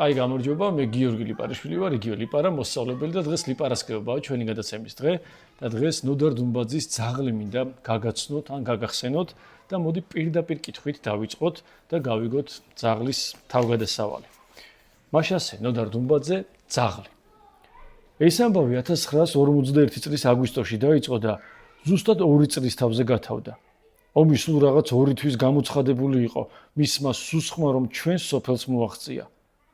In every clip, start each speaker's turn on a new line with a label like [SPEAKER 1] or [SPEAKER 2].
[SPEAKER 1] კაი გამარჯობა, მე გიორგი ლიპარიშვილი ვარ, იგივე ლიპარა მოსწავლებელი და დღეს ლიპარას გეუბნებოდი ჩვენი გადაცემის დღე და დღეს ნოდარ დუმბაძის ძაღლი მინდა გაგაცნოთ ან გაგახსენოთ და მოდი პირდაპირ კითხვით დავიწყოთ და გავიგოთ ძაღლის თავგადასავალი. მაშინ ასე, ნოდარ დუმბაძე ძაღლი. ეს ამბავი 1951 წლის აგვისტოში დაიწყო და ზუსტად 2 წლის თავზე გათავდა. ომი სულ რაღაც 2 თვის გამოცხადებული იყო, მისმა სუსხმა რომ ჩვენს სოფელს მოაღწია.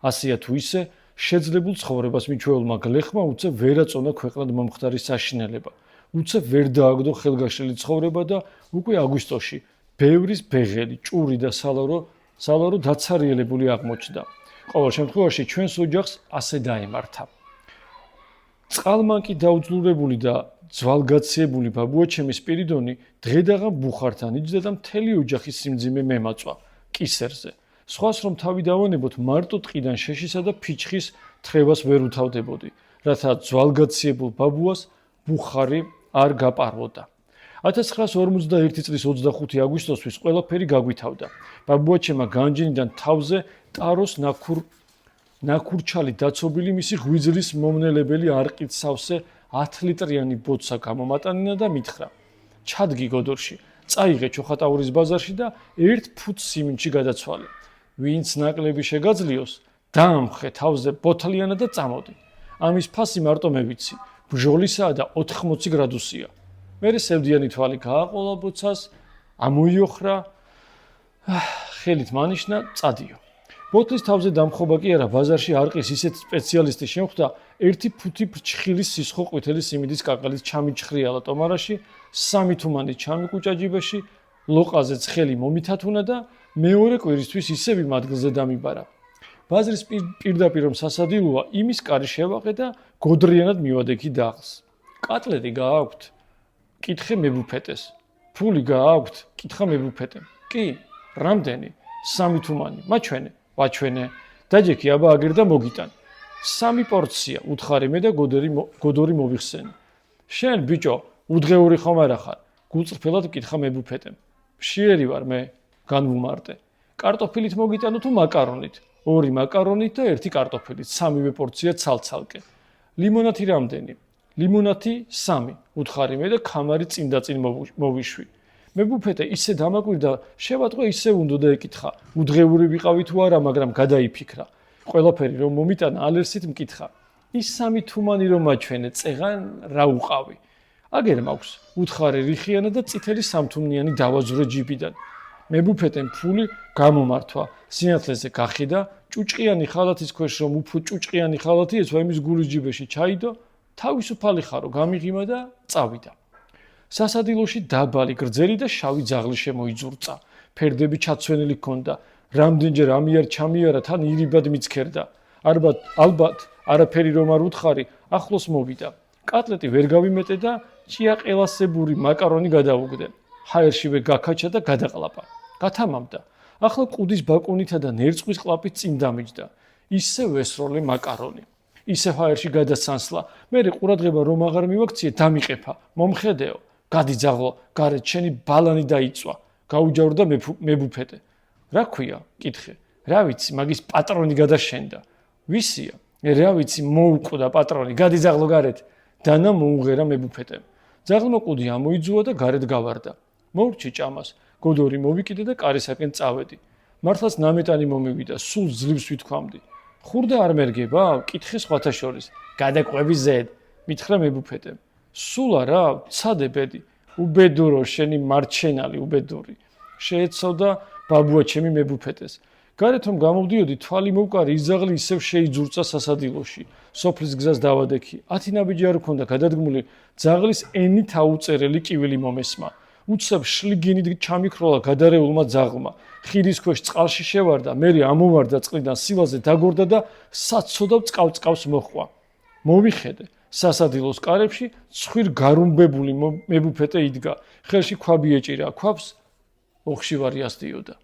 [SPEAKER 1] ასეა თუ ისე, შეძლებულ ცხოვრებას მიჩვეულმა გლეხმა უცებ ვერ აწონა ქვეყნად მომხდარი საშინელება. უცებ ვერ დააგდო ხელგაშლილი ცხოვრება და უკვე აგვისტოში ბევრის ბეღელი, ჭური და სალარო დაცარიელებული აღმოჩნდა. ყოველ შემთხვევაში ჩვენს ოჯახს ასე დაემართა. წყალმანკი დაუძლურებული და ძვალგაციებული ბაბუაჩემი სპირიდონი დღედაღამ ბუხართან იჯდა და მთელი ოჯახის სიმძიმე მემაწვა კისერზე. სხვას რომ თავი დავანებოთ მარტო ტყიდან შეშისა და ფიჩხის თხევას ვერ უთავდებოდი, რათა ძვალგაციებულ ბაბუას ბუხარი არ გაპარვოდა. 1951 წლის 25 აგვისტოსთვის ყველაფერი გაგვითავდა. ბაბუაჩემა განჯენიდან თავზე ტაროს ნაქურჩალი დაცობილი მისი ღვიძლის მომნელებელი არყით სავსე 10 ლიტრიანი ბოცა გამომატანინა და მითხრა: ჩადგი გოდორში, წაიღე ჩოხატაურის ბაზარში და 1 ფუტს სიმინდში გადაცვალე. ვინც ნაკლები შეგაძლიოს, დაამხე თავზე ბოთლიანა და წამოდი. ამის ფასი მარტო მე ვიცი, ბჟოლისაა და 80 გრადუსია. მერე სევდიანი თვალი გააყოლა ბოცას, ამოიოხრა, ხელით მანიშნა, წადიო. ბოთლის თავზე დამხობა კი არა, ბაზარში არყის ისეთ სპეციალისტი შემხვდა, 1 ფუთი ფრჩხილის სისხლო ყვითელი სიმინდის კაკალით ჩამიჩხრიალა ტომარაში, 3 თუმანი ჩამიკუჭა ჯიბეში, ლოყაზე ცხელი მომითათუნა და მეორე კვირისთვის ისევ იმ ადგილზე დამიბარა. ბაზრის პირდაპირ რომ სასადილოა, იმის კარი შევაყე და გოდრიანად მივადექი დაღლს. კატლეტი გააქვთ? კითხე მებუფეტეს. ფული გააქვთ? კითხა მებუფეტემ. კი, რამდენი? 3 თუმანი. მაჩვენე. ვაჩვენე. დაჯექი აბა აგერ და მოგიტან. 3 პორცია, უთხარი მე და გოდორი მოვიხსენი. შენ ბიჭო, უდღეური ხომ არა ხარ? გულწრფელად კითხა მებუფეტემ. მშიერი ვარ მე, განვუმარტე. კარტოფილით მოგიტანო თუ მაკარონით? 2 მაკარონით და 1 კარტოფილით, 3-ვე პორცია ცალ-ცალკე. ლიმონათი რამდენი? ლიმონათი 3, უთხარი მე და ქამარი წინ მოვიშვი. მებუფეტე ისე დამაკვირდა, შევატყვე ისე უნდა და ეკითხა. უდღეული ვიყავი თუ არა, მაგრამ გადაიფიქრა. ყველაფერი რომ მომიტანა ალერსით მკითხა. ის 3 თუმანი რომ მაჩვენე, წეღან რა უყავი? აგერ მაქვს, უთხარი რიხიანა და წითელი 3 თუმნიანი დავაძვრე ჯიბიდან. მებუფეტემ ფული გამომართვა, სინათლეზე გახიდა, ჭუჭყიანი ხალათის ქვეშ რომ უფრო ჭუჭყიანი ხალათი ეცვა იმის გულის ჯიბეში ჩაიდო, თავისუფალი ხარო გამიღიმა და წავიდა. სასადილოში დაბალი, გრძელი და შავი ძაღლი შემოიძურწა. ფერდები ჩაცვენილი ჰქონდა, რამდენჯერ ამიარ-ჩამიარა თან ირიბად მიცქერდა. ალბათ, არაფერი რომ არ უთხარი, ახლოს მოვიდა. კატლეტი ვერ გავიმეტე და ჭიაყელასებური მაკარონი გადავუგდე. ჰაერშივე გაქაჩა და გადაყლაპა. გათამამდა. ახლა ყუდის ბაკუნითა და ნერწყვის ყლაპით წინ დამიჯდა. ისე ვესროლე მაკარონი. ისე ჰაერში გადასანსლა. მერე ყურადღება რომ აღარ მივაქციე, დამიყეფა. მომხედეო. გადი ძაღლო, გარეთ შენი ბალანი დაიწვა. გაუჯავრდა მებუფეტე. რა ქვია? კითხე. რა ვიცი, მაგის პატრონი გადაშენდა. ვისია? რა ვიცი, მოუკვდა პატრონი. გადი ძაღლო გარეთ. დანა მოუღერა მებუფეტემ. ძაღლმა ყუდი ამოიძუა და გარეთ გავარდა. მოურჩი ჭამას, გოდორი მოვიკიდე და კარისაკენ წავედი. მართლაც ნამეტანი მომივიდა, სულ ძლივს ვითქვამდი. ხურდა არ მერგება? კითხე სხვათა შორის. გადაყვები ზედ, მითხრა მებუფეტემ. სულ არა, ცადე ბედი. უბედურო შენი მარჩენალი უბედური. შეეცოდა ბაბუაჩემი მებუფეტეს. გარეთ რომ გამოვდიოდი, თვალი მოვკარი, ის ძაღლი ისევ შეიძურწა სასადილოში. სოფლის გზას დავადექი. 10 ნაბიჯი არ ჰქონდა გადადგმული, ძაღლის ენით აუწერელი კივილი მომესმა. უცებ შლიგინით ჩამიქროლა გადარეულმა ძაღლმა. ხიდის ქვეშ წყალში შევარდა, მერე ამოვარდა წყლიდან სილაზე დაგორდა და საცოდავ წყავს მოჰყვა. მოვიხედე, სასადილოს კარებში ცხვირ გარუმბებული მებუფეტე იდგა. ხელში ქვაბი ეჭირა, ქვაბს ოხშივარი ასდიოდა.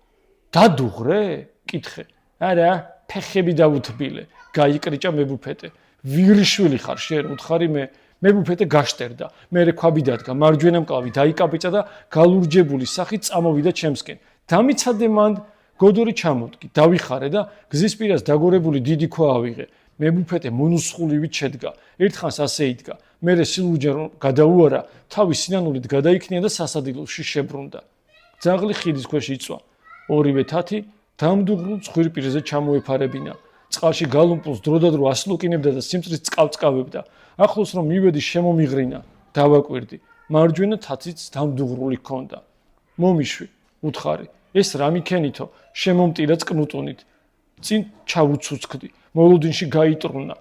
[SPEAKER 1] დადუღრე? კითხე. არა, ფეხები დაუთბილე. გაიკრიჭა მებუფეტე. ვირიშვილი ხარ შენ, უთხარი მე. მებუფეტე გაშტერდა. მერე ქვაბი დადგა, მარჯვენა მკლავი დაიკაბეჭა და გალურჯებული სახით წამოვიდა ჩემსკენ. დამიცადე მანდ გოდორი ჩამოვდგი, დავიხარე და გზის პირას დაგორებული დიდი ქვა ავიღე. მებუფეტე მონუსხულივით შედგა. ერთხანს ასე იდგა. მერე სილუჯერ გადაუარა, თავის სინანულით გადაიქნია და სასადილოში შებრუნდა. ძაღლი ხიდის ქვეშ იწვა. ორივე თათი დამდუღრულ ცხვირპირზე ჩამოეფარებინა. წყალში გალუმპულს დროდადრო ასლუკინებდა და სიმწრის წყავწკავებდა. ახლოს რომ მივედი შემომიღრინა, დავაკვირდი. მარჯვენა თათიც დამდუღრული ჰქონდა. მომიშვი, უთხარი, ეს რა მიქენითო, შემომტირა წყნუტუნით. წინ ჩავუცუცქდი, მოლოდინში გაიტრუნა.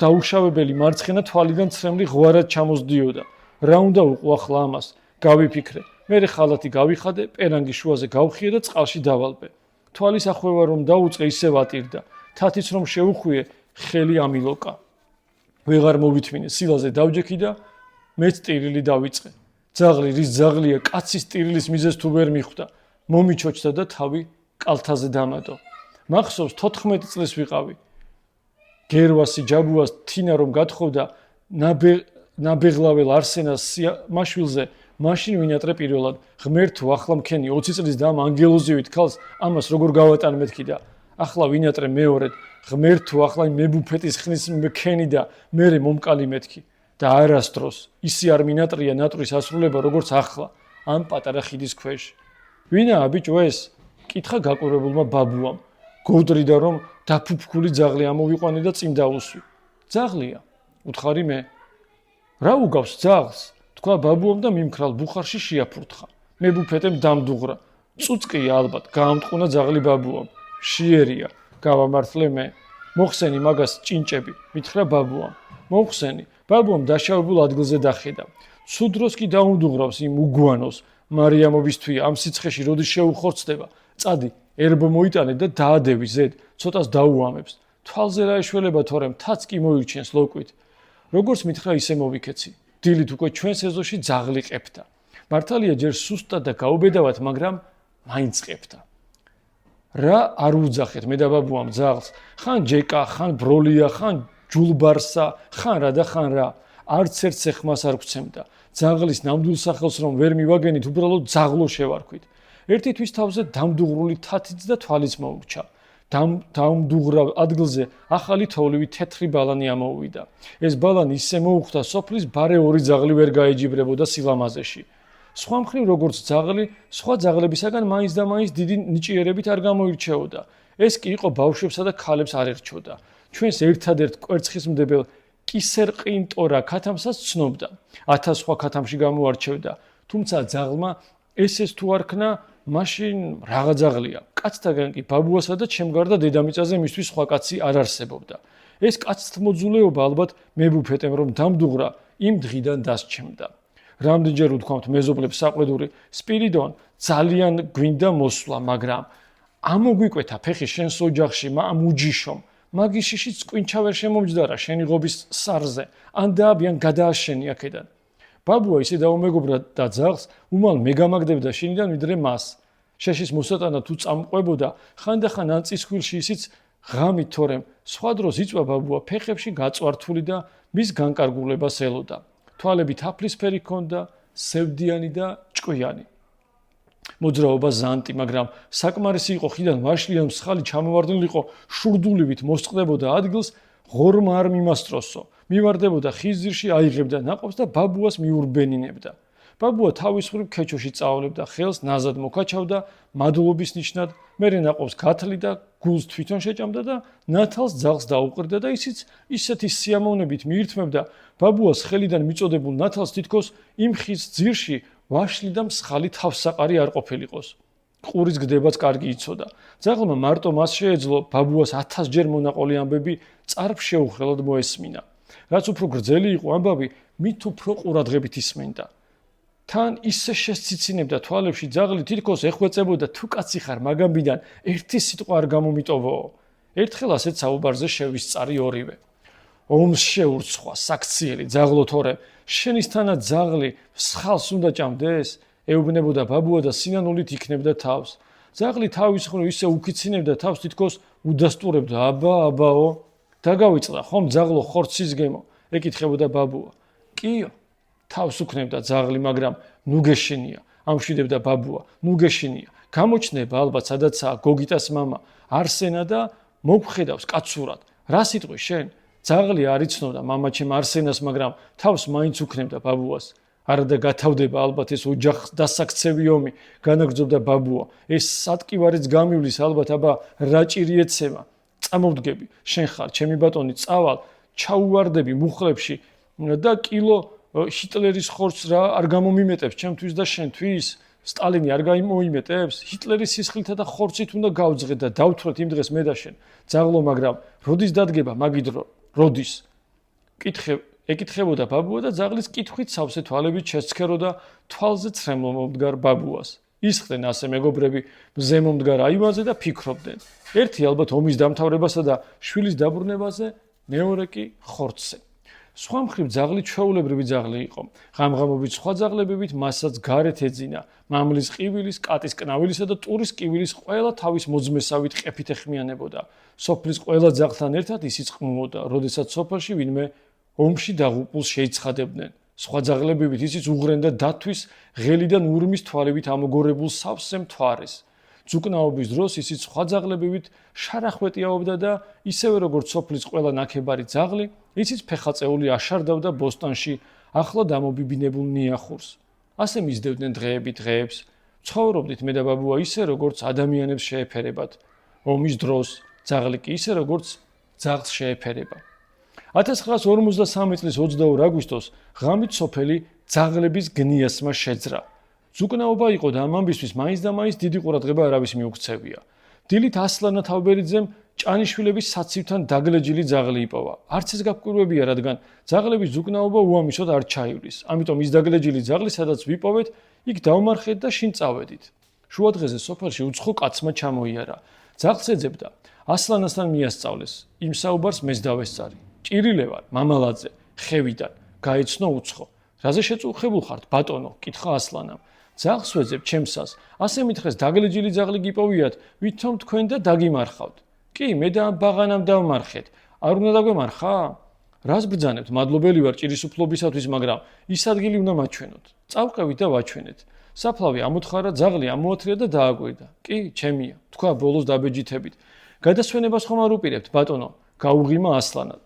[SPEAKER 1] დაუშავებელი მარცხენა თვალიდან ცრემლი ღვარად ჩამოსდიოდა. რა უნდა უყო ახლა ამას? გავიფიქრე. მერე ხალათი გავიხადე, პერანგის შუაზე გავხიე და წყალში დავალბე. თვალის ახვევა რომ დაუწყე, ისევ ატირდა. თათიც რომ შეუხვიე, ხელი ამილოკა. ვეღარ მოვითმინე, სილაზე დავჯექი და მეც ტირილი დავიწყე. ძაღლი რის ძაღლია, კაცის ტირილის მიზეზ თუ ვერ მიხვდა. მომიჩოჩდა და თავი კალთაზე დამატო. მახსოვს 14 წლის ვიყავი. გერვასი ჯაბუას თინა რომ გათხოვდა ნაბეღლაվել არსენას მაშვილზე, მაშინ ვინატრე პირველად ღმერთო ახლა მქენი 20 წლის დამ ანგელოზივით ქალს ამას როგორ გავატან მეთქი და ახლა ვინატრე მეორედ ღმერთო ახლა მებუფეტის ხნის მქენი და მერე მომკალი მეთქი და არასდროს ისი არ მინატრია ნატრის ასრულება როგორც ახლა ამ პატარა ხიდის ქვეშ. ვინაა ბიჭო ეს? კითხა გაკვირვებულმა ბაბუამ. გოდრიდა რომ დაფუფქული ძაღლი ამოვიყვანე და წინ დაუსვი. ძაღლია, უთხარი მე. რა უგავს ძაღლს? თქვა ბაბუამ და მიმქრალ ბუხარში შეაფურთხა. მებუფეტემ დამდუღრა. წუწკია ალბათ, გაამტყუნა ძაღლი ბაბუამ. შიერია, გავამართლე მე. მოხსენი მაგას ჭინჭები, მითხრა ბაბუამ. მოხსენი, ბაბუამ დაშავებულ ადგილზე დახედა. ცუდ დროს კი დაუმდუღრავს იმ უგვანოს. მარიამობისთვია ამ სიცხეში როდის შეუხორცდება. წადი, ერბო მოიტანე და დაადევი ზედ, ცოტას დაუამებს. თვალზე რა ეშველება თორემ თაც კი მოირჩენს ლოკვით. როგორც მითხრა ისე მოვიქეცი. დილით უკვე ჩვენს ეზოში ძაღლი ყებდა. მართალია ჯერ სუსტად და გაუბედავად, მაგრამ მაინც ყებდა. რა არ უძახეთ მე და ბაბუამ ძაღლს, ხან ჯეკა, ხან ბროლია, ხან ჯულბარსა, ხან რა და ხან რა. არც ერთ სეხმას არ გვცემდა. ძაღლის ნამდვილ სახელს რომ ვერ მივაგენით, უბრალოდ ძაღლო შევარქვით. ერთი თვის თავზე დამდუღრული თათიც და თვალიც მოუჩა. დამდუღრავ ადგილზე ახალი თოვლივი თეთრი ბალანი ამოუვიდა. ეს ბალანი ისე მოუხდა, სოფლის ბარე ორი ძაღლი ვერ გაეჯიბრებოდა სილამაზეში. სხვა მხრივ როგორც ძაღლი, სხვა ძაღლებისაგან მაინც და მაინც დიდი ნიჭიერებით არ გამოირჩეოდა. ეს კი იყო ბავშვებსა და ქალებს არ ერჩოდა. ჩვენს ერთადერთ კვერცხისმდებელ კისერყინტორა ქათამსაც ცნობდა. 1000 სხვა ქათამში გამოარჩევდა. თუმცა ძაღლმა ესეც თუ არ ქნა, მაშინ რაღა ძაღლია. კაცთაგან კი ბაბუასა და ჩემგარდა დედამიწაზე მისთვის სხვა კაცი არ არსებობდა. ეს კაცთმოძულეობა ალბათ მებუფეტემ რომ დამდუღრა, იმ დღიდან დასჩემდა. რამდენჯერ უთქვამთ მეზობლებს საყვედური, სპირიდონ ძალიან გვინდა მოსვლა, მაგრამ ამოგვიკვეთა ფეხი შენს ოჯახში, ამ უჯიშომ. მაგის შიშიც კვინჩა ვერ შემომჯდარა შენი ღობის სარზე, ან დააბიან გადააშენი აქედან. ბაბუა ისე დაუმეგობრა და ძაღლს უმალ მეგამაგდებდა შენიდან ვიდრე მას. შეშის მოსატანა თუ წამყვებოდა, ხანდახან ან წისქვილში ისიც ღამით თორემ სხვა დროს იწვა ბაბუა ფეხებში გაწვართული და მის განკარგულებას ელოდა. თვალები თაფლისფერი ჰქონდა, სევდიანი და ჭკვიანი. მოძრაობა ზანტი, მაგრამ საკმარისი იყო ხიდან ვაშლიან მსხალი ჩამოვარდნილიყო, შურდულივით მოსწყდებოდა ადგილს, ღორმა არ მიმასწროსო. მივარდებოდა ხის ძირში, აიღებდა ნაყოფს და ბაბუას მიურბენინებდა. ბაბუა თავის მხრივ ქეჩოში წავლებდა, ხელს ნაზად მოკაჩავდა, მადლობის ნიშნად, მერე ნაყოფს გათლიდა, გულს თვითონ შეჭამდა და ნათალს ძაღლს დაუყრდა და ისიც ისეთი სიამოვნებით მიირთმევდა, ბაბუას ხელიდან მიწოდებულ ნათალს თითქოს იმ ხის ძირში ვაშლი და მსხალი თავსაყარი არ ყოფილიყოს. ყურის გდებაც კარგი იცოდა. ძაღლმა მარტო მას შეეძლო ბაბუას 1000 ჯერ მონაყოლი ამბები წარფ შეუხრელად მოესმინა. რაც უფრო გრძელი იყო ამბავი, მით უფრო ყურადღებით ისმენდა. თან ისე შესციცინებდა თვალებში ძაღლი თითქოს ეხვეწებოდა თუ კაცი ხარ მაგამბიდან ერთი სიტყვა არ გამომიტოვოო. ერთხელ ასეთ საუბარზე შევისწარი ორივე. ომს შეურცხვა საქციელი ძაღლო თორე შენისთანაც ძაღლი მსხალს უნდა ჭამდეს? ეუბნებოდა ბაბუა და სინანულით იქნებდა თავს. ძაღლი თავის მხრივ ისე უკიცინებდა თავს თითქოს უდასტურებდა აბაო. დაგავიწყდა ხომ ძაღლო ხორცის გემო? ეკითხებოდა ბაბუა. კიო. თავს უქნებდა ძაღლი, მაგრამ ნუ გეშინია. ამშვიდებდა ბაბუა. ნუ გეშინია. გამოჩნდება ალბათ სადაცაა გოგიტას მამა არსენა და მოგხედავს კაცურად. რა სიტყვის შენ? ძაღლი არ იცნობდა მამაჩემ არსენას, მაგრამ თავს მაინც უქნებდა ბაბუას. არადა გათავდება ალბათ ეს ოჯახს დასაქცევი ომი განაგრძობდა ბაბუა. ეს სატკივარიც გამივლის ალბათ აბა რა ჭირი ეცემა. წამოვდგები, შენ ხარ ჩემი ბატონი, წავალ, ჩაუვარდები მუხლებში და კილო ჰიტლერის ხორცს რა არ გამომიმეტებს ჩემთვის და შენთვის? სტალინი არ გამოიმეტებს? ჰიტლერის სისხლითა და ხორცით უნდა გავძღეთ და დავთვრეთ იმ დღეს მე და შენ. ძაღლო, მაგრამ როდის დადგება მაგი დრო? როდის? ეკითხებოდა ბაბუა და ძაღლის კითხვით სავსე თვალებით შესცქეროდა თვალზე ცრემლო მომდგარ ბაბუას. ისხდნენ ასე მეგობრები მზე მომდგარ აივანზე და ფიქრობდნენ. ერთი ალბათ ომის დამთავრებასა და შვილის დაბრუნებაზე, მეორე კი ხორცზე. სხვა მხრივ ძაღლი ჩვეულებრივი ძაღლი იყო. ღამღამობით სხვა ძაღლებებით მასაც გარეთ ეძინა. მამლის ყივილის, კატის კნავილისა და ტურის ყივილის ყველა თავის მოძმესავით ყეფით ეხმიანებოდა. სოფლის ყველა ძაღლთან ერთად ისიც ყმუოდა, როდესაც სოფელში ვინმე ომში დაღუპულს შეიცხადებდნენ. სხვა ძაღლებებით ისიც უღრენ და დათვის ღელიდან ურმის თვალებით ამოგორებულ სავსე მთვარეს. ძუკნაობის დროს ისიც სხვა ძაღლებებით შარახვეტიაობდა და ისევე როგორც სოფლის ყველა ნაქებარი ძაღლი, ისიც ფეხაწეული აშარდავდა ბოსტანში ახლა დამობიბინებულ ნიახურს. ასე მისდევდნენ დღეებს. ცხოვრობდით მე და ბაბუა ისე როგორც ადამიანებს შეეფერებათ. ომის დროს ძაღლი კი ისე როგორც ძაღლს შეეფერება. 1953 წლის 22 აგვისტოს ღამით სოფელი ძაღლების გნიასმა შეძრა. ძუკნაობა იყო და ამ ამბისთვის მაინც და მაინც დიდი ყურადღება არავის მიუქცევია. დილით ასლანა თავბერიძემ ჭანიშვილების საცივთან დაგლეჯილი ძაღლი იპოვა. არც ეს გაგკვირვებია, რადგან ძაღლების ძუკნაობა უამისოდ არ ჩაივლის. ამიტომ ის დაგლეჯილი ძაღლი, სადაც ვიპოვეთ, იქ დავმარხეთ და შინ წავედით. შუადღეზე სოფელში უცხო კაცმა ჩამოიარა. ძაღლს ეძებდა. ასლანასთან მიასწავლეს. იმ საუბარს მეც დავესწარი. ჭირილე ვარ, მამალაძე, ხევიდან, გაეცნო უცხო. რაზე შეწუხებულ ხართ, ბატონო? კითხა ასლანამ. ძაღლს ვეძებ ჩემსას. ასე მითხეს დაგლეჯილი ძაღლი გიპოვიათ, ვითომ თქვენ და დაგიმარხავთ. კი, მე და ამ ბაღანამ დავმარხეთ. არ უნდა დაგვემარხა? რას ბრძანებთ? მადლობელი ვარ ჭირის უფლებისათვის, მაგრამ ის ადგილი უნდა მაჩვენოთ. წავყევით და ვაჩვენეთ. საფლავი ამოთხარა, ძაღლი ამოათრია და დააკვირდა. კი, ჩემია, თქვა ბოლოს დაბეჯითებით. გადასვენებას ხომ არ უპირებთ, ბატონო? გაუღიმა ასლანად.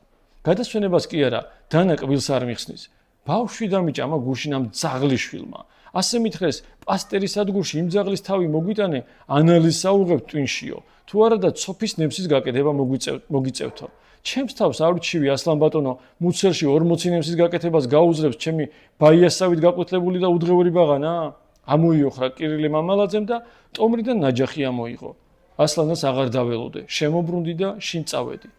[SPEAKER 1] გადასვენებას კი არა, დანა კბილს არ მიხსნის. ბავშვი დამიჭამა გუშინ ამ ძაღლის შვილმა. ასე მითხრეს, პასტერის ადგურში იმ ძაღლის თავი მოგვიტანე, ანალიზს აუღებთ ტვინშიო. თუ არა და ცოფის ნემსის გაკეთება მოგიწევთო. ჩემს თავს არ ვჩივი ასლან ბატონო, მუცელში 40 ნემსის გაკეთებას გაუძლებს ჩემი ბაიასავით გაკვეთლებული და უდღეული ბაღანა? ამოიოხრა კირილე მამალაძემ და ტომრიდან ნაჯახი ამოიღო. ასლანას აღარ დაველოდე, შემოbrunდი და შინ წავედი.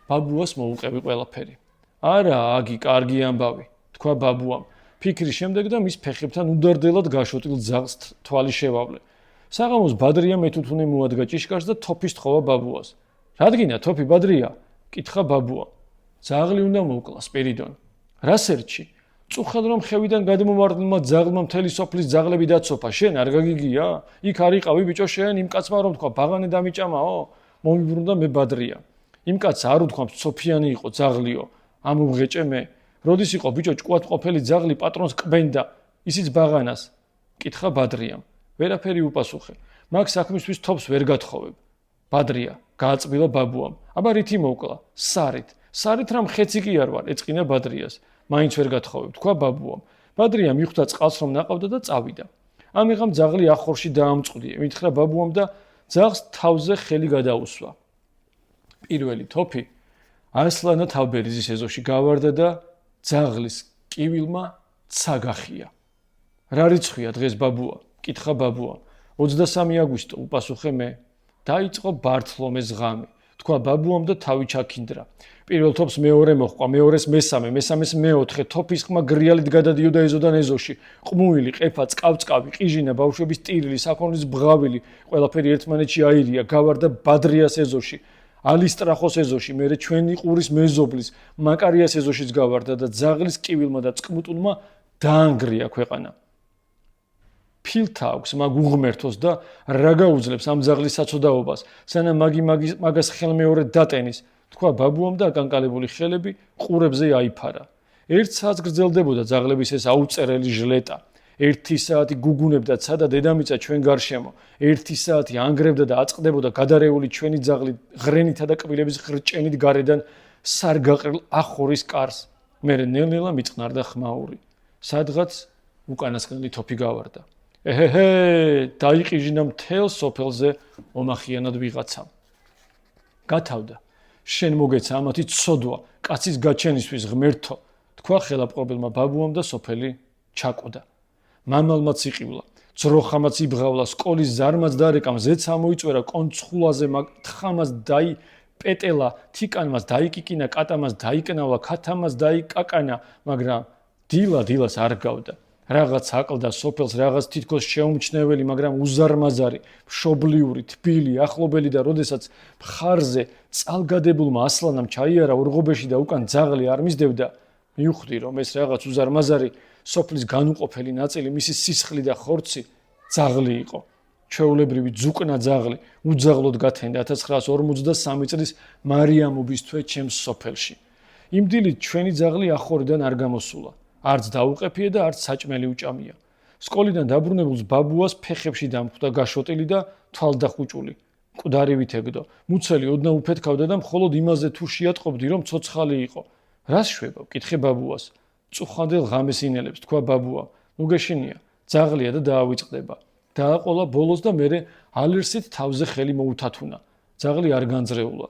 [SPEAKER 1] ბაბუას მოუყევი ყველაფერი. არა, აგი კარგი ამბავი, თქვა ბაბუამ. ფიქრის შემდეგ და მის ფეხებთან უდარდელად გაშოტილ ძაღლს თვალი შევავლე. საღამოს ბადრია მეთუთუნე მოადგა ჭიშკარს და თოფის თხოვა ბაბუას. რადგინა თოფი ბადრია? კითხა ბაბუა. ძაღლი უნდა მოვკლა სპირიდონ. რა სერჩი? წუხელ რომ ხევიდან გადმომარდნილმა ძაღლმა მთელი სოფლის ძაღლები დაცოფა, შენ არ გაგიგია? იქ არ იყავი ბიჭო შენ, იმ კაცმა რომ თქვა ბაღანე დამიჭამაო? მომიბრუნდა მე ბადრია. იმ კაცს არ უთქვამს სოფიანი იყო ძაღლიო, ამოვღეჭე მე. როდის იყო ბიჭო ჭკუათ ყოფილი ძაღლი პატრონს კბენდა, ისიც ბაღანას? კითხა ბადრიამ. ვერაფერი უპასუხე. მაგ საქმისთვის თოფს ვერ გათხოვებ. ბადრია გააწმილა ბაბუამ. აბა რითი მოვკლა? სარით. სარით რამ ხეცი კი არ ვარ, ეწყინა ბადრიას. მაინც ვერ გათხოვებ, თქვა ბაბუამ. ბადრია მიხვდა წყალს რომ ნაყავდა და წავიდა. ამიღამ ძაღლი ახორში დაამწყდია, მითხრა ბაბუამ და ძაღლს თავზე ხელი გადაუსვა. პირველი თოფი ასლანა თავბერიზის ეზოში გავარდა და ძაღლის კივილმა ცა გახია. რა რიცხვია დღეს ბაბუა? კითხა ბაბუა. 23 აგვისტო, უპასუხე მე. დაიწყო ბართლომეს ღამე. თქვა ბაბუამ და თავი ჩაქინდრა. პირველ თოფს მეორე მოჰყვა, მეორეს მესამე, მესამეს მეოთხე, თოფის ხმა გრიალით გადადიოდა ეზოდან ეზოში. ყმუილი, ყეფა, წყავწყავი, ყიჟინა, ბავშვების ტირილი, საქონლის ბღავილი, ყველაფერი ერთმანეთში აირია, გავარდა ბადრიას ეზოში. ალისტრახოს ეზოში, მერე ჩვენი ყურის მეზობლის, მაკარიას ეზოშიც გავარდა და ძაღლის კივილმა და წყმუტულმა დაანგრია ქვეყანა. ფილთა აქვს მაგ უღმერთოს და რა გაუძლებს ამ ძაღლის საცოდაობას, სანამ მაგას ხელმეორედ დატენის, თქვა ბაბუამ და აკანკალებული ხელები ყურებზე აიფარა. ერთ საათს გრძელდებოდა ძაღლების ეს აუწერელი ჟლეტა. 1 საათი გუგუნებდა ცადა დედამიწა ჩვენ გარშემო, 1 საათი ანგრევდა და აწყდებოდა გადარეული ჩვენი ძაღლი ღრენითა და კბილების ღრჭენით გარედან სარგაყრილ ახორის კარს. მერე ნელ-ნელა მიწყნარდა ხმაური. სადღაც უკანასკნელი თოფი გავარდა. ეჰეჰე, დაიყიჟინა მთელ სოფელზე ომახიანად ვიღაცამ. გათავდა. შენ მოგეცა ამათი ცოდვა, კაცის გაჩენისთვის ღმერთო, თქვა ხელაპყრობილმა ბაბუამ და სოფელი ჩაკოდა. მამალმაც იყივლა, ძროხამაც იბღავლა, სკოლის ზარმაც დარეკა, მზეც ამოიწვერა, კონცხულაზე თხამას დაიპეტელა, თიკანმას დაიკიკინა, კატამას დაიკნავლა, ქათამას დაიკაკანა, მაგრამ დილას არ გავდა. რაღაც აკლდა სოფელს, რაღაც თითქოს შეუმჩნეველი, მაგრამ უზარმაზარი, მშობლიური, თბილი, ახლობელი და როდესაც მხარზე წალგადებულმა ასლანამ ჩაიარა ორღობეში და უკან ძაღლი არ მისდევდა, მივხვდი რომ ეს რაღაც უზარმაზარი სოფლის განუყოფელი ნაწილი, მისი სისხლი და ხორცი ძაღლი იყო. ჩვეულებრივი ძუკნა ძაღლი უძაღლოდ გათენდა 1953 წლის მარიამობის თვე ჩემს სოფელში. იმ დილით ჩვენი ძაღლი ახორიდან არ გამოსულა. არც დაუყეფია და არც საჭმელი უჭამია. სკოლიდან დაბრუნებულს ბაბუას ფეხებში დამხვდა გაშოტილი და თვალდახუჭული. მკვდარივით ეგდო. მუცელი ოდნავ უფეთქავდა და მხოლოდ იმაზე თუ შეატყობდი, რომ ცოცხალი იყო. რას შვება? ვკითხე ბაბუას. წუხანდელ ღამეს ინელებს, თქვა ბაბუა. ნუ გეშინია, ძაღლია და დაავიწყდება. დააყოლა ბოლოს და მერე ალერსით თავზე ხელი მოუთათუნა. ძაღლი არ განძრეულა.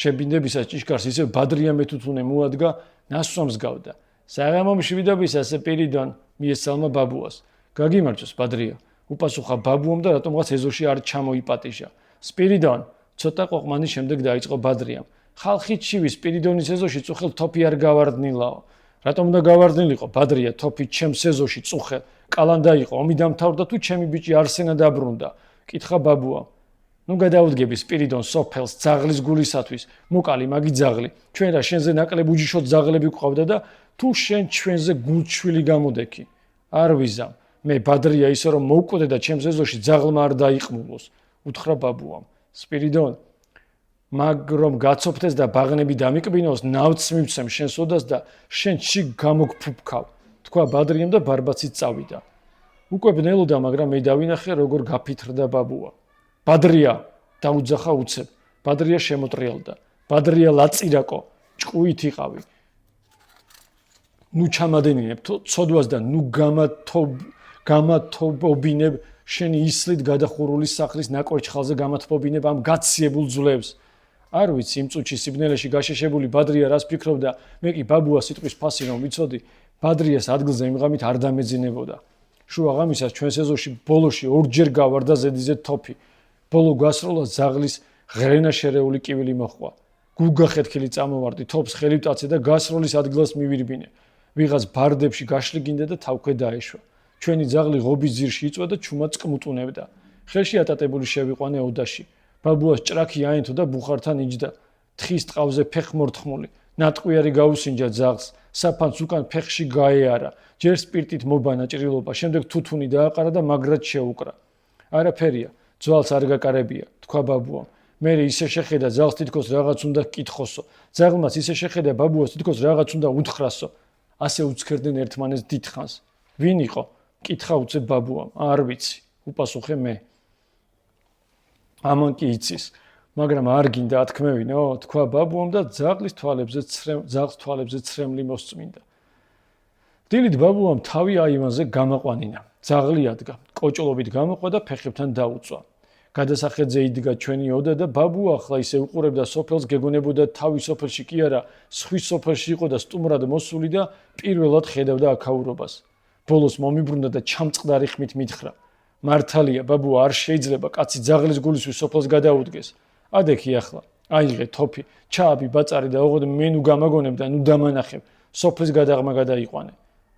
[SPEAKER 1] შებინდებისას ჭიშკარს ისევ ბადრია მეთუთუნე მოადგა, ნასვამს გავდა. საღამომ შვიდობისას პირიდან მიესალმა ბაბუას. გაგიმარჯოს ბადრია, უპასუხა ბაბუამ და რატომღაც ეზოში არ ჩამოიპატიჟა. სპირიდონ, ცოტა ყოყმანის შემდეგ დაიწყო ბადრიამ. ხალხი ჩივი სპირიდონის ეზოში წუხელ თოფი არ გავარდნილაო. რატომ უნდა გავარდნილიყო ბადრია თოფი ჩემს ეზოში წუხელ კალანდა იყო, ომი დამთავრდა თუ ჩემი ბიჭი არსენა დაბრუნდა. კითხა ბაბუა. ნუ გადაუდგები სპირიდონ სოფელს ძაღლის გულისათვის, მოკალი მაგი ძაღლი. ჩვენ რა შენზე ნაკლებ უჯიშოდ ძაღლები გვყავდა და თუ შენ ჩვენზე გულჩვილი გამოდექი. არ ვიზამ. მე ბადრია ისე რომ მოვკვდე და ჩემს ეზოში ძაღლმა არ დაიყმულოს. უთხრა ბაბუამ. სპირიდონ, მაგ რომ გაცოფთეს და ბაღნები დამიკბინოს, ნავც მივცემ შენს ოდას და შენ ჩი გამოგფუფქავ. თქვა ბადრიამ და ბარბაცით წავიდა. უკვე ბნელოდა, მაგრამ მე დავინახე როგორ გაფითრდა ბაბუა. ბადრია, დაუძახა უცებ. ბადრია შემოტრიალდა. ბადრია ლაწირაკო, ჭკუით იყავი. ნუ ჩამადენინებ ცოდვას და ნუ გამათობობინებ შენი ისლით გადახურული სახლის ნაკვერჩხალზე გამათბობინებ ამ გაციებულ ძლებს. არ ვიცი იმ წუთში სიბნელეში გაშეშებული ბადრია რას ფიქრობდა, მე კი ბაბუას სიტყვის ფასი რომ ვიცოდი, ბადრიას ადგილზე იმ ღამით არ დამეძინებოდა. შუა ღამისას ჩვენს ეზოში ბოლოში ორჯერ გავარდა ზედიზედ თოფი. ბოლო გასროლა ძაღლის ღრენა შერეული კივილი მოჰყვა. გუგახეთქილი წამოვარდი, თოფს ხელი ვტაცე და გასროლის ადგილას მივირბინე. ვიღაც ბარდებში გაშლიგინდა და თავქვე დაეშვა. ჩვენი ძაღლი ღობის ძირში იწვა და ჩუმად წკმუტუნებდა. ხელში ატატებული შევიყვანე ოდაში. ბაბუას ჭრაქი აენთო და ბუხართან იჯდა. თხის ტყავზე ფეხმორთხმული. ნატყვიარი გაუსინჯა ძაღლს, საფანს უკან ფეხში გაეარა. ჯერ სპირტით მობანა ჭრილობა, შემდეგ თუთუნი დააყარა და მაგრად შეუკრა. არაფერია, ძვალს არ გაკარებია, თქვა ბაბუამ. მერე ისე შეხედა ძაღლს თითქოს რაღაც უნდა კითხოსო. ძაღლმაც ისე შეხედა ბაბუას თითქოს რაღაც უნდა უთხრასო. ასე უცქერდნენ ერთმანეთს დიდხანს. ვინ იყო? კითხა უცებ ბაბუამ. არ ვიცი, უპასუხე მე. ამან კი იცის, მაგრამ არ გინდა ათქმევინო, თქვა ბაბუამ და ძაღლის თვალებზე ცრემლი მოსწმინდა. დილით ბაბუამ თავი აივანზე გამაყვანინა. ძაღლი ადგა, კოჭლობით გამოყვა და ფეხებთან დაუწვა. გადასახედზე იდგა ჩვენი ოდა და ბაბუა ახლა ისე უყურებდა სოფელს, გეგონებოდა თავი სოფელში კი არა, სხვის სოფელში იყო და სტუმრად მოსული და პირველად ხედავდა აქაურობას. ბოლოს მომიბრუნდა და ჩამწყდარი ხმით მითხრა: მართალია, ბაბუა, არ შეიძლება კაცი ძაღლის გულისთვის სოფელს გადაუდგეს. ადექი ახლა, აიღე თოფი, ჩააბი ბაწარი და ოღონდ მე ნუ გამაგონებ და ნუ დამანახებ, სოფლის გადაღმა გადაიყვანე.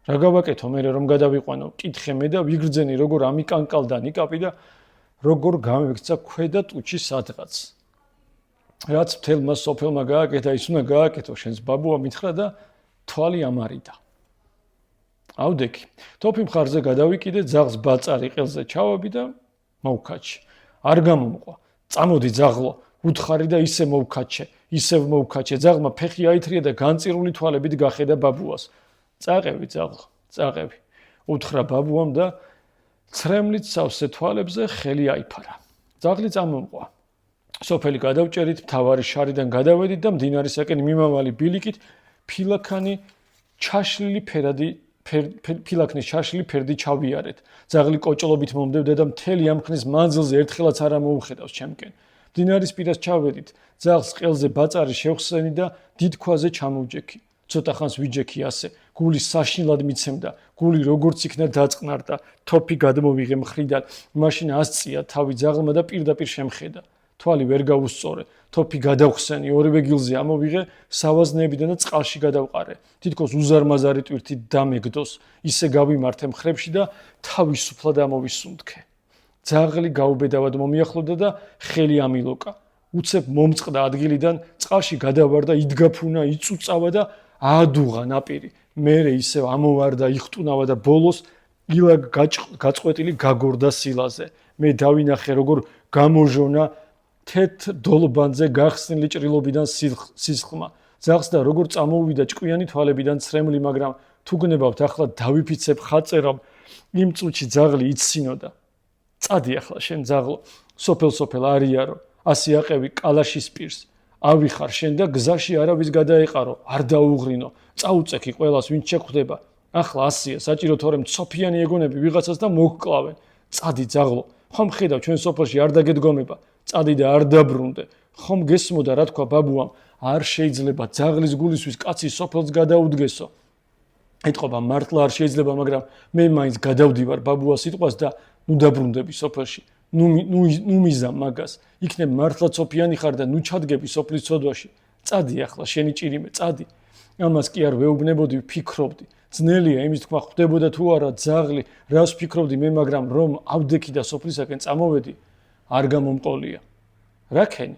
[SPEAKER 1] რა გავაკეთო მე რომ გადავიყვანო? კითხე მე და ვიგრძენი როგორ ამიკანკალდა ნიკაპი და როგორ გამექცა ქვედა ტუჩი სადღაც. რაც მთელმა სოფელმა გააკეთა, ის უნდა გააკეთო, შენს ბაბუა მითხრა და თვალი ამარიდა. ავდექი, თოფი მხარზე გადავიკიდე, ძაღლს ბაწარი ყელზე ჩავაბი და მოვქაჩი. არ გამომყვა. წამოდი ძაღლო, უთხარი და ისე მოვქაჩე, ისევ მოვქაჩე. ძაღლმა ფეხი აითრია და განწირული თვალებით გახედა ბაბუას. წაყევი ძაღლო, წაყევი. უთხრა ბაბუამ და ცრემლით სავსე თვალებზე ხელი აიფარა. ძაღლი წამომყვა. სოფელი გადავჭერით, მთავარი შარიდან გადავედით და მდინარისაკენ მიმავალი ბილიკით ფილაქნის ჩაშლილი ფერდი ჩავიარეთ. ძაღლი კოჭლობით მომდევდა და მთელი ამ ხნის მანძილზე ერთხელაც არ ამოუხედავს ჩემკენ. მდინარის პირას ჩავედით, ძაღლს ყელზე ბაწარი შევხსენი და დიდ ქვაზე ჩამოვჯექი. ცოტა ხანს ვიჯექი ასე, გული საშინლად მიცემდა, გული როგორც იქნა დაწყნარდა, თოფი გადმოვიღე მხრიდან, მაშინ ასწია თავი ძაღლმა და პირდაპირ შემხედა. თვალი ვერ გავუსწორე, თოფი გადავხსენი, ორივე გილზე ამოვიღე, სავაზნეებიდან და წყალში გადავყარე. თითქოს უზარმაზარი ტვირთი დამეგდოს, ისე გავიმართე მხრებში და თავისუფლად ამოვისუნთქე. ძაღლი გაუბედავად მომიახლოვდა და ხელი ამილოკა. უცებ მომწყდა ადგილიდან, წყალში გადავარდა, იდგაფუნა, იწუწავა და აადუღა ნაპირი. მერე ისევ ამოვარდა, იხტუნავა და ბოლოს ილა გაწყვეტილი გაგორდა სილაზე. მე დავინახე, როგორ გამოჟონა თეთრ დოლბანზე გახსნილი ჭრილობიდან სისხლმა. ძაღლს და როგორ წამოუვიდა ჭკვიანი თვალებიდან ცრემლი, მაგრამ თუ გნებავთ ახლა დავიფიცებ ხაწერამ, იმ წუთში ძაღლი იცინოდა. წადი ახლა შენ ძაღლო, სოფელ არიარო, ასე აყევი კალაშის პირს. ავიხარ შენ და გზაში არავის გადაეყარო, არ დაუღრინო, წაუწექი ყველას ვინც შეხვდება. ახლა ასია, საჭირო თორემ ცოფიანი ეგონები ვიღაცას და მოგკლავენ. წადი ძაღლო, ხომ ხედავ ჩვენ სოფელში არ დაგედგომება. წადი და არ დაბრუნდე. ხომ გესმოდა რა თქვა ბაბუამ, არ შეიძლება ძაღლის გულისთვის კაცი სოფელს გადაუდგესო. ეთყობა მართლა არ შეიძლება, მაგრამ მე მაინც გადავდივარ ბაბუას სიტყვას და ნუ დაბრუნდები სოფელში. ნუ მიზამ მაგას. იქნებ მართლა ცოფიანი ხარ და ნუ ჩადგები სოფლის ცოდვაში. წადი ახლა შენი ჭირიმე, წადი. ამას კი არ ვეუბნებოდი, ვფიქრობდი. ძნელია იმის თქვა ხვდებოდა თუ არა ძაღლი, რას ვფიქრობდი მე, მაგრამ რომ ავდექი და სოფლისაკენ წამოვედი, არ გამომყოლია. რა ქენი?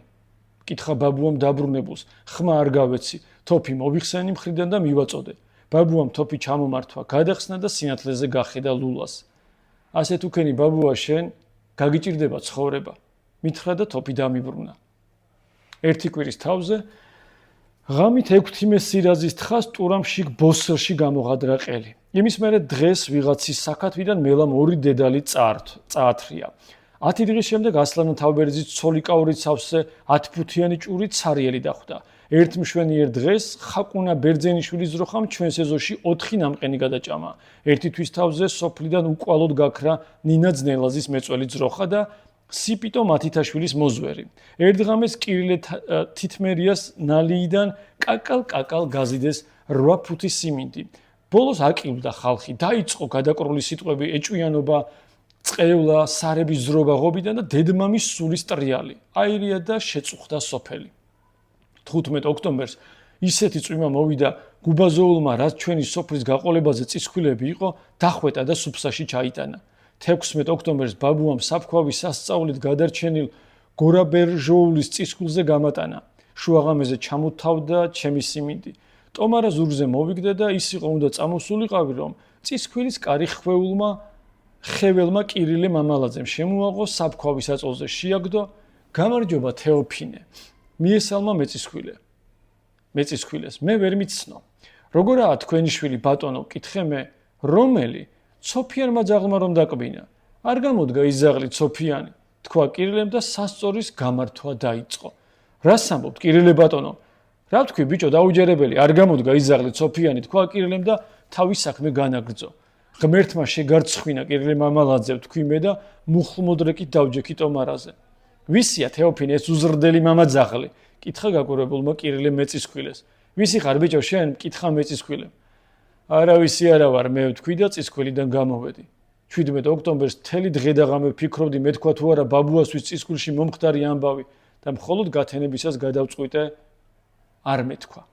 [SPEAKER 1] კითხა ბაბუამ დაბრუნებულს. ხმა არ გავეცი, თოფი მოვიხსენი მხრიდან და მივაწოდე. ბაბუამ თოფი ჩამომართვა, გადახსნა და სინათლეზე გახედა ლულას. ასე თუ ქენი ბაბუა შენ, გაგიჭირდება ცხოვრება. მითხრა და თოფი დამიბრუნა. ერთი კვირის თავზე ღამით 6 სირაზის თხას ტურამში ბოსრში გამოღადრა ყელი. იმის მერე დღეს ვიღაცის საქათვიდან მელამ 2 დედალი წაათრია. 10 დღის შემდეგ ასლანა თავბერძის ცოლიკაურით სავსე 10 ფუთიანი ჭური ცარიელი დახვდა. ერთ მშვენიერ დღეს ხაკუნა ბერძენიშვილის ძროხამ ჩვენს ეზოში 4 ნამყენი გადაჭამა. ერთი თვის თავზე სოფლიდან უკვალოდ გაქრა ნინა ძნელაძის მეწველი ძროხა და სიპიტო მათითაშვილის მოზვერი. ერთ ღამეს კირილე თითმერიას ნალიიდან კაკალ გაზიდეს 8 ფუთის სიმინდი. ბოლოს აკილვდა ხალხი, დაიწყო გადაკრული სიტყვები, ეჭვიანობა, წყევლა, სარების ზრობა ღობიდან და დედმამის სულის ტრიალი. აირია და შეწუხდა სოფელი. 15 ოქტომბერს ისეთი წვიმა მოვიდა გუბაზოულმა, რაც ჩვენი სოფლის გაყოლებაზე წისქვილები იყო, დახვეტა და სუფსაში ჩაიტანა. 16 ოქტომბერს ბაბუამ საფქვავის სასწაულით გადარჩენილ გორაბერჟოულის წისქვილზე გამატანა. შუაღამეზე ჩამოთავდა ჩემი სიმინდი. ტომარა ზურგზე მოვიგდა და ის იყო უნდა წამოსულიყავი, რომ წისქვილის კარი ხეველმა კირილე მამალაძემ შემოაღო, საფქვავის აწოლზე შეაგდო. გამარჯობა თეოფინე. მიესალმა მეწისქვილეს, მე ვერ მიცნო. როგორაა თქვენი შვილი ბატონო, კითხე მე, რომელი? ცოფიანმა ძაღლმა რომ დაკბინა. არ გამოდგა ის ძაღლი ცოფიანი, თქვა კირილემ და სასწორის გამართვა დაიწყო. რას ამბობთ, კირილე ბატონო? რა თქვი ბიჭო, დაუჯერებელი, არ გამოდგა ის ძაღლი ცოფიანი, თქვა კირილემ და თავის საქმე განაგრძო. ღმერთმა შეგარცხვინა კირილე მამალაძე, თქვი მე და მუხლმოდრეკით დავჯექი ტომარაზე. ვისია თეოფინე ეს უზრდელი მამა ძაღლი? კითხა გაკურებულმა კირილე მეწისქვილეს. ვისი ხარ ბიჭო შენ? კითხა მეწისქვილემ. არავისი არა ვარ, მე ვთქვი და წისქვილიდან გამოვედი. 17 ოქტომბერს მთელი დღე და ღამე ვფიქრობდი, მე თქვა თუ არა ბაბუასთვის წისქვილში მომხდარი ამბავი და მხოლოდ გათენებისას გადავწყვიტე, არ მეთქვა.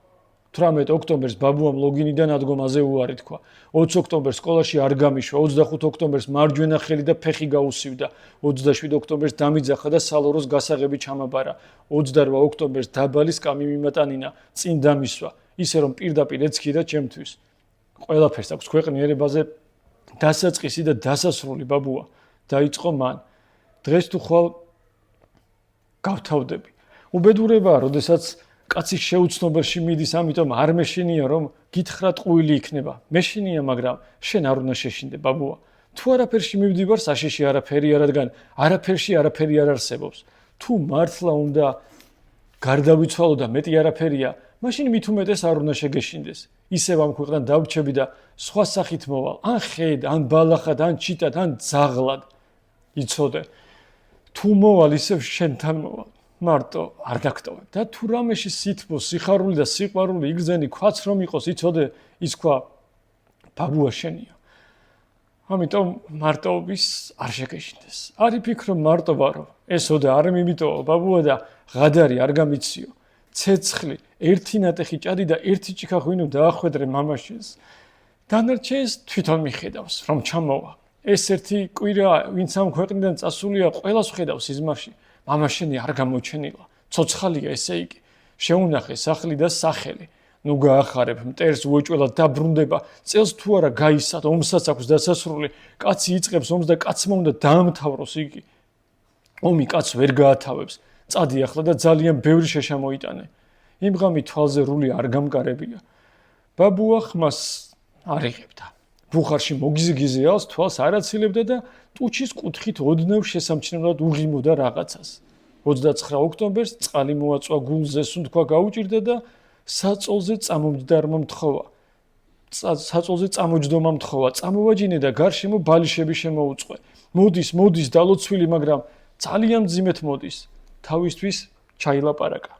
[SPEAKER 1] 18 ოქტომბერს ბაბუამ ლოგინიდან ადგომაზე უარი თქვა. 20 ოქტომბერს სკოლაში არ გამიშვა, 25 ოქტომბერს მარჯვენა ხელი და ფეხი გაუსივდა, 27 ოქტომბერს დამიძახა და სალოროს გასაღები ჩამაბარა, 28 ოქტომბერს დაბალი სკამი მიმატანინა, წინ დამისვა, ისე რომ პირდაპირ ეცქირა ჩემთვის. ყველაფერს აქვს ქვეყნიერებაზე დასაწყისი და დასასრული ბაბუა. დაიწყო მან. დღეს თუ ხვალ გავთავდები. უბედურებაა, როდესაც კაცი შეუცნობელში მიდის, ამიტომ არ მეშინია რომ გითხრა ტყუილი იქნება. მეშინია, მაგრამ შენ არ უნდა შეშინდე, ბაბუა. თუ არაფერში მივდივარ, საშიში არაფერია, რადგან არაფერში არაფერი არ არსებობს. თუ მართლა უნდა გარდავიცვალო და მეტი არაფერია, მაშინ მით უმეტეს არ უნდა შეგეშინდეს. ისევ ამ ქვეყნად დავრჩები და სხვა სახით მოვალ, ან ხედ, ან ბალახად, ან ჩიტად, ან ძაღლად. იცოდე, თუ მოვალ ისევ შენთან მოვალ. მარტო არ დაგტოვებ და თუ რამეში სითბო, სიხარული და სიყვარული იგრძენი, ქვაც რომ იყოს, იცოდე, ის ქვა ბაბუა შენია. ამიტომ მარტოობის არ შეგეშინდეს. არ იფიქრო მარტო ვარო. ესოდა არ მიმიტოვა ბაბუა და ღადარი არ გამიციო. ცეცხლი, ერთი ნატეხი ჭადი და ერთი ჭიქა ღვინო დაახვედრე მამაშენს. დანარჩენს თვითონ მიხედავს, რომ ჩამოვა. ეს ერთი კვირა, ვინც ამ ქვეყნიდან წასულია, ყველას ხედავს სიზმარში. მამაშენი არ გამოჩენილა. ცოცხალია ესე იგი. შეუნახე სახლი და სახელი. ნუ გაახარებ, მტერს უეჭველად დაბრუნდება, წელს თუ არა გაისად, ომსაც აქვს დასასრული, კაცი იწყებს ომს და კაცმა უნდა დაამთავროს იგი. ომი კაცს ვერ გაათავებს. წადი ახლა და ძალიან ბევრი შეშა მოიტანე. იმ ღამით თვალზე რული არ გამკარებია. ბაბუა ხმას არ იღებდა. ბუხარში მოგიზგიზეალს თვალს არ აცილებდა და ტუჩის კუთხით ოდნავ შესამჩნევლად უღიმოდა რაღაცას. 29 ოქტომბერს წყალი მოაწვა გულზე, სუნთქვა გაუჭირდა და საწოლზე წამოჯდომა მთხოვა, წამოვაჯინე და გარშემო ბალიშები შემოუწყვე. მოდის დალოცვილი, მაგრამ ძალიან მძიმედ მოდის. თავისთვის ჩაილაპარაკა.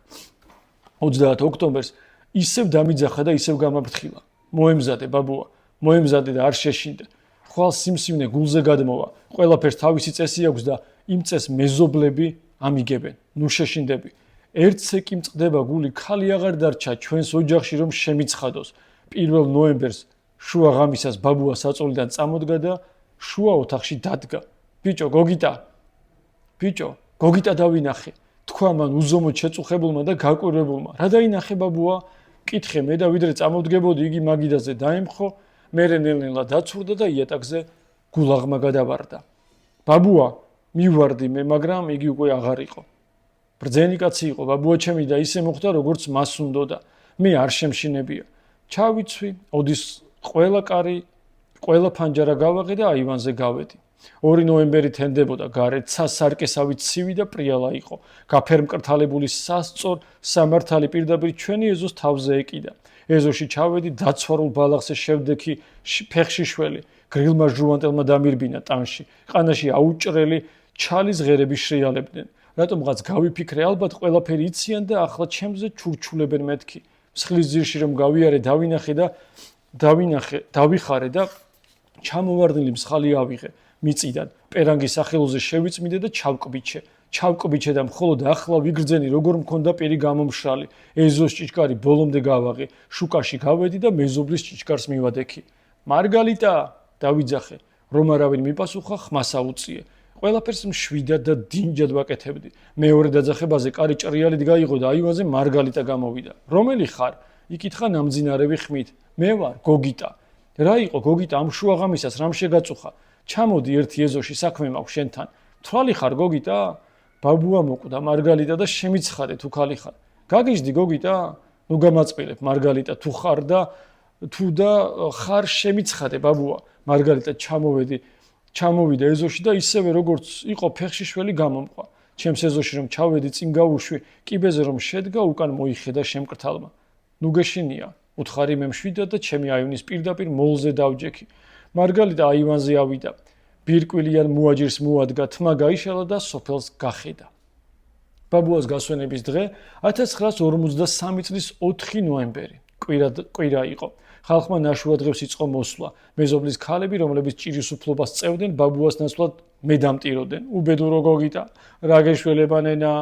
[SPEAKER 1] 30 ოქტომბერს ისევ დამიძახა და ისევ გამაფრთხილა. მოემზადე ბაბუა, მოემზადე და არ შეშინდე. ხვალ სიმსივნე გულზე გადმოვა. ყველაფერს თავისი წესი აქვს და იმ წეს მეზობლები ამიგებენ. ნუ შეშინდები. ერთზე კი მწყდება გული, ქალი აღარ დარჩა ჩვენს ოჯახში რომ შემიცხადოს. 1 ნოემბერს შუა ღამისას ბაბუა საწოლიდან წამოდგა და შუა ოთახში დადგა. ბიჭო, გოგიტა დავინახე. თქვა მან უზომოდ შეწუხებულმა და გაკვირვებულმა. რა დაინახე ბაბუა? კითხე მე და ვიდრე წამოდგებოდი, იგი მაგიდაზე დაემხო, მერე ნელ-ნელა დაცურდა და იატაკზე გულაღმა გადავარდა. ბაბუა, მივარდი მე, მაგრამ იგი უკვე აღარ იყო. ბრძენი კაცი იყო ბაბუა ჩემი და ისე მოხდა როგორც მას უნდოდა. მე არ შემშინებია. ჩავიცვი, ოდის ყველა კარი, ყველა ფანჯარა გავაღე და აივანზე გავედი. 2 ნოემბერი თენდებოდა, გარეთ სასარკესავი ცივი და პრიალა იყო. გაფერმკრთალებული სასწორ სამართალი პირდაპირ ჩვენი ეზოს თავზე ეკიდა. ეზოში ჩავედი, დაცვარულ ბალახზე შევდექი ფეხში შველი. გრილმა ჟუვანტელმა დამირბინა ტანში. ყანაში აუჭრელი ჩალის ღერები შრიალებდნენ. რატომღაც გავიფიქრე, ალბათ ყველაფერი იციან და ახლა ჩემზე ჩურჩულებენ მეთქი. მსხლის ძირში რომ გავიარე, დავიხარე და ჩამოვარდნილი მსხალი ავიღე. მიწიდან პერანგის სახელოზე შევიწმიდე და ჩავკბიჩე და მხოლოდ ახლა ვიგრძენი, როგორ მქონდა პირი გამომშრალი. ეზოს ჭიჭკარი ბოლომდე გავაღე, შუკაში გავედი და მეზობლის ჭიჭკარს მივადექი. მარგალიტა, დავიძახე, რომ არავინ მიპასუხა, ხმას აუწიე. ყველაფერს მშვიდად და დინჯად ვაკეთებდი. მეორე დაძახებაზე კარი ჭრიალით გაიღო და აივანზე მარგალიტა გამოვიდა. რომელი ხარ? იკითხა ნამძინარევი ხმით. მე ვარ გოგიტა. რა იყო გოგიტა ამ შუაღამისას რამ შეგაწუხა? ჩამოდი ერთი ეზოში საქმე მაქვს შენთან. თვალი ხარ გოგიტა? ბაბუა მოკვდა მარგალიტა და შემიცხადე თუ ქალი ხარ. გაგიჟდი გოგიტა? ნუ გამაწყვილებ მარგალიტა თუ ხარ და თუ და ხარ შემიცხადე ბაბუა. მარგალიტა ჩამოვიდა ეზოში და ისევე როგორც იყო ფეხში შველი გამომყვა. ჩემს ეზოში რომ ჩავედი, წინ გავუშვი, კიბეზე რომ შედგა, უკან მოიხედა შემკრთალმა. ნუ გეშინია, უთხარი მე მშვიდა და ჩემი აივნის პირდაპირ მოლზე დავჯექი. მარგალიტა აივანზე ავიდა. ბირკვილიან მუაჯირს მოადგა, თმა გაიშალა და სოფელს გახედა. ბაბუას გასვენების დღე 1953 წლის 4 ნოემბერი. კვირა იყო. ხალხმა ნაშუა დღეს იწყო მოსვლა. მეზობლის ქალები, რომლებიც ჭირის უფლობას წევდნენ, ბაბუას ნაცვლად მე დამტიროდნენ. უბედურო გოგიტა, რა გეშველებანენა?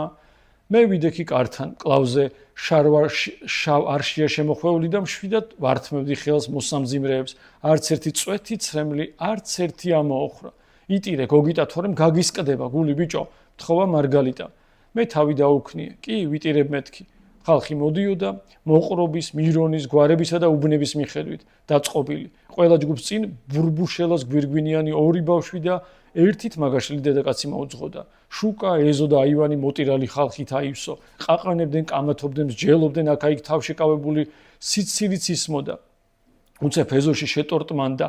[SPEAKER 1] მე ვიდექი კართან, კლავზე შავ არშია შემოხვეული და მშვიდად ვართმევდი ხელს მოსამძიმრეებს. არც ერთი წვეთი ცრემლი, არც ერთი ამოოხრა. იტირე გოგიტა, თორემ გაგისკდება გული ბიჭო, თხოვა მარგალიტა. მე თავი დაუქნიე, კი ვიტირებ მეთქი. ხალხი მოდიოდა მოყრობის, მირონის, გვარებისა და უბნების მიხედვით, დაწყობილი. ყველა ჯგუფს წინ ბურბუშელას გვირგვინიანი 2 ბავშვი და ერთით მაგაშილი დედაკაცი მოუძღოდა. შუკა, ეზო და აივანი მოტირალი ხალხით აივსო. ყაყანებდნენ, კამათობდნენ, მსჯელობდნენ, აქა-იქ თავშეკავებული სიცილიც ისმოდა. უცებ ეზოში შეტორტმანდა,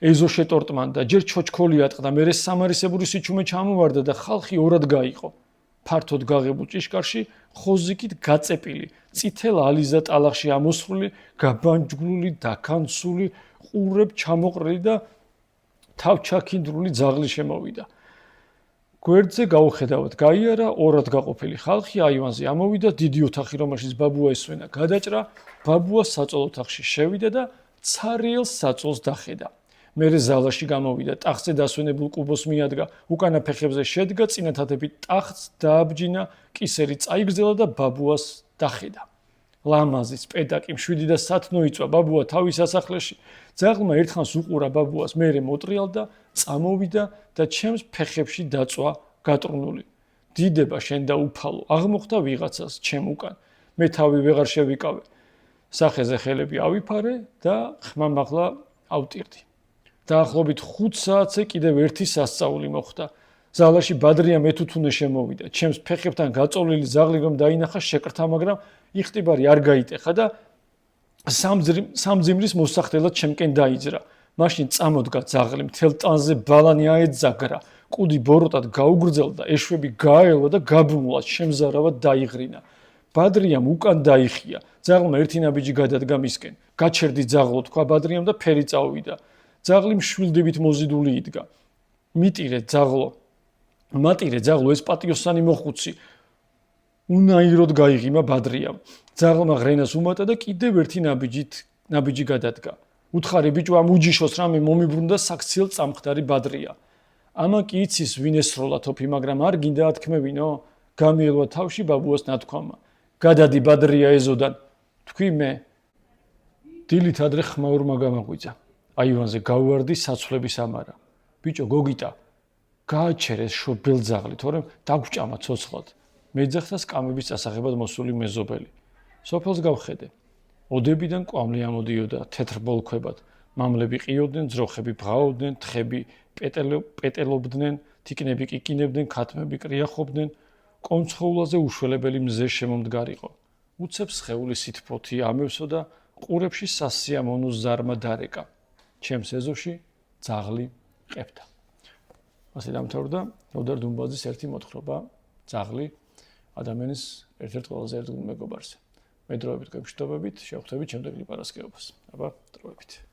[SPEAKER 1] ეზო შეტორტმანდა, ჯერ ჩოჩქოლი ატყდა, მერე სამარისებური სიჩუმე ჩამოვარდა და ხალხი ორად გაიყო. ფართოდ გაღებულ ჭიშკარში ხოზიკით გაწეპილი, წითელ ალიზა ტალახში ამოსხული, გაბანჯგვლული, დაქანცული, ყურებ ჩამოყრილი და თავჩაქინდრული ძაღლი შემოვიდა. გვერდზე გაუხედავად გაიარა ორად გაყოფილი ხალხი აივანზე ამოვიდა, დიდი ოთახი, რომელშიც ბაბუა ესვენა, გადაჭრა, ბაბუა საწოლ ოთახში შევიდა და ცარიელ საწოლს დახედა. მერე ზალაში გამოვიდა, ტახტზე დასვენებულ კუბოს მიადგა, უკანა ფეხებზე შედგა, წინა თათებით ტახტს დააბჯინა, კისერი წაიგრძელა და ბაბუას დახედა. ლამაზის პედაკი მშვიდი და სათნო იწვა ბაბუა თავის სასახლეში. ძაღლმა ერთხანს უყურა ბაბუას, მერე მოტრიალდა, წამოვიდა და ჩემს ფეხებში დაწვა გატრუნული. დიდება შენ და უფალო, აღმოხდა ვიღაცას ჩემ უკან. მე თავი ვეღარ შევიკავე. სახეზე ხელები ავიფარე და ხმამაღლა ავტირდი. დაახლოებით 5 საათზე კიდევ ერთი სასწაული მოხდა. ზალაში ბადრია მეთუთუნე შემოვიდა. ჩემს ფეხებთან გაწოლილი ზაღლი რომ დაინახა შეკრთა, მაგრამ იხტიბარი არ გაიტეხა და სამძიმრის მოსახდელად ჩემკენ დაიძრა. მაშინ წამოდგა ზაღლი, მთელ ტანზე ბალანი აეძაგრა, კუდი ბოროტად გაუგრძელდა, ეშვები გააელვა და გაბმულად შემზარავად დაიღრინა. ბადრიამ უკან დაიხია. ზაღლმა ერთი ნაბიჯი გადადგა მისკენ. გაჩერდი ზაღლო, თქვა ბადრიამ და ფერი წავიდა. ზაღლი მშვილდებით მოზიდული იდგა. მიტირე ზაღლო, მატირე ზაღლო, ეს პატიოსანი მოხუცი. უნაიროდ გაიღიმა ბადრიამ. ზაღლმა ღრენას უმატა და კიდევ ერთი ნაბიჯი გადადგა. უთხარი ბიჭო, ამ უჯიშოს რამე მომიბრუნდა საქციელ წამხდარი ბადრია. ამა კი იცის ვინ ესროლა თოფი, მაგრამ არ გინდა ათქმევინო, გამიელვა თავში ბაბუას ნათქვამა. გადადი ბადრია ეზოდან, თქვი მე. დილით ადრე ხმაურმა გამაღვიძა. აივანზე გავვარდი საცვლების ამარა. ბიჭო, გოგიტა, გააჩერეს შობელ ზაღლი, თორემ დაგჭამა ცოცხლად. მეძახდა სკამების წასაღებად მოსული მეზობელი. სოფელს გავხედე. ოდებიდან კვამლი ამოდიოდა თეთრ ბოლქვებად. მამლები ყიოდნენ, ძროხები ბღაოდნენ, თხები პეტელობდნენ, თიკნები კიკინებდნენ, ქათმები კრიახობდნენ. კონცხოულაზე უშველებელი მზე შემომდგარიყო. უცებ სხეული სითფოთი ამევსო და ყურებში სასიამოვნო ზარმა დარეკა. ჩემს ეზოში ძაღლი ყებდა. ასე დამთავრდა ნოდარ დუმბაძის ერთი მოთხრობა, ძაღლი ადამიანის ერთ-ერთ ყველაზე ერთგულ მეგობარზე. მე დროებით გემშვიდობებით, შევხვდებით შემდეგ ლიპარასკევებას. აბა, დროებით.